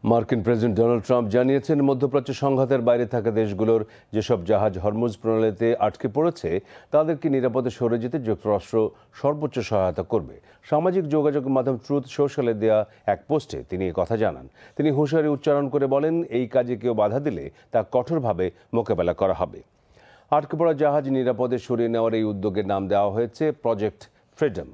মার্কিন president Donald Trump জানিয়েছেন, মধ্যপ্রাচ্য সংঘাতের বাইরে থাকা দেশগুলোর যেসব জাহাজ হরমুজ প্রণালীতে আটকে পড়েছে তাদেরকে নিরাপদে সরে যেতে যুক্তরাষ্ট্র সর্বোচ্চ সহায়তা করবে। সামাজিক যোগাযোগ মাধ্যম ট্রুথ সোশ্যালে দেয়া এক পোস্টে তিনি কথা জানান। তিনি হুঁশিয়ারি উচ্চারণ করে বলেন, এই কাজে কেউ বাধা দিলে তা কঠোরভাবে মোকাবেলা করা হবে। আটকে পড়া জাহাজ নিরাপদে সরিয়ে নেওয়ার এই উদ্যোগের নাম দেওয়া হয়েছে প্রজেক্ট ফ্রিডম।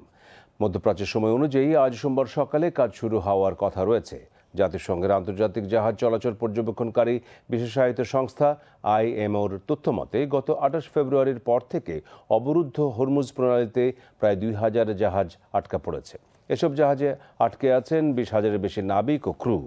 মধ্যপ্রাচ্যের সময় অনুযায়ী আজ সোমবার সকালে কাজ শুরু হওয়ার কথা রয়েছে। জাতিসংঘের আন্তর্জাতিক জাহাজ চলাচল পর্যবেক্ষণকারী বিশেষায়িত সংস্থা আইএমওর তথ্য মতে গত 28 ফেব্রুয়ারির পর থেকে অবরুদ্ধ হরমুজ প্রণালীতে প্রায় 2000 জাহাজ আটকা পড়েছে। এসব জাহাজে আটকে আছেন 20,000-এর বেশি নাবিক ও ক্রু।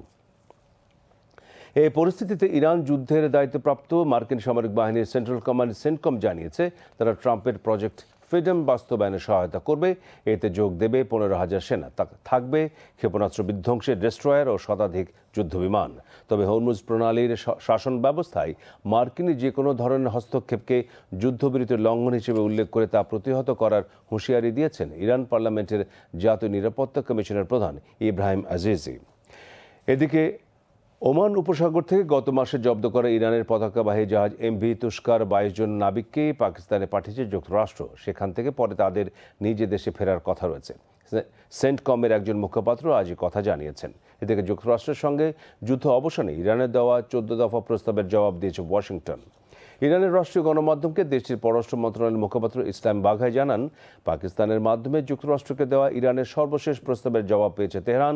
এই পরিস্থিতিতে ইরান যুদ্ধের দায়িত্বপ্রাপ্ত মার্কিন সামরিক বাহিনীর সেন্ট্রাল কমান্ড সেন্টকম জানিয়েছে, তারা ট্রাম্পের প্রজেক্ট ফ্রিডম বাস্তবায়নে সহায়তা করবে। এতে যোগ দেবে 15,000 সেনা, থাকবে ক্ষেপণাস্ত্র বিধ্বংসী ডেস্ট্রয়ার ও শতাধিক যুদ্ধবিমান। তবে হরমুজ প্রণালীর শাসন ব্যবস্থায় মার্কিনী যে কোনো ধরনের হস্তক্ষেপকে যুদ্ধবিরতির লঙ্ঘন হিসেবে উল্লেখ করে তা প্রতিহত করার হুঁশিয়ারি দিয়েছেন ইরান পার্লামেন্টের জাতীয় নিরাপত্তা কমিশনের প্রধান ইব্রাহিম আজিজি। এদিকে ওমান উপসাগর থেকে গত মাসে জব্দ করা ইরানের পতাকাবাহী জাহাজ এমভি তুস্কার 22 জন নাবিককে পাকিস্তানে পাঠিয়েছে যুক্তরাষ্ট্র। সেখান থেকে পরে তাদের নিজ দেশে ফেরার কথা রয়েছে। সেন্টকমের একজন মুখপাত্র আজই কথা জানিয়েছেন। এদিকে যুক্তরাষ্ট্রের সঙ্গে যুদ্ধ অবসানে ইরানের দেওয়া 14 দফা প্রস্তাবের জবাব দিয়েছে ওয়াশিংটন। ইরানের রাষ্ট্রীয় গণমাধ্যমকে দেশটির পররাষ্ট্র মন্ত্রণালয়ের মুখপাত্র ইসলাম বাঘাই জানান, পাকিস্তানের মাধ্যমে যুক্তরাষ্ট্রকে দেওয়া ইরানের সর্বশেষ প্রস্তাবের জবাব পেয়েছে তেহরান।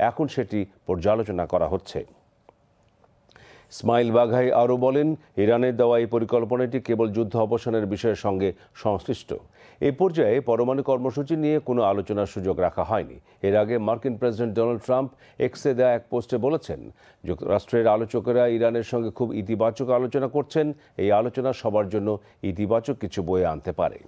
এখন সেটি পর্যালোচনা করা হচ্ছে। ইসমাইল বাঘাই আরও বলেন, ইরানের দেওয়া এই পরিকল্পনাটি কেবল যুদ্ধ অবসানের বিষয়ের সঙ্গে সংশ্লিষ্ট। এই পর্যায়ে পরমাণু কর্মসূচি নিয়ে কোনো আলোচনার সুযোগ রাখা হয়নি। এর আগে মার্কিন প্রেসিডেন্ট ডোনাল্ড ট্রাম্প এক্সে দেয়া এক পোস্টে বলেছেন, যুক্তরাষ্ট্রের আলোচকেরা ইরানের সঙ্গে খুব ইতিবাচক আলোচনা করছেন। এই আলোচনা সবার জন্য ইতিবাচক কিছু বয়ে আনতে পারে।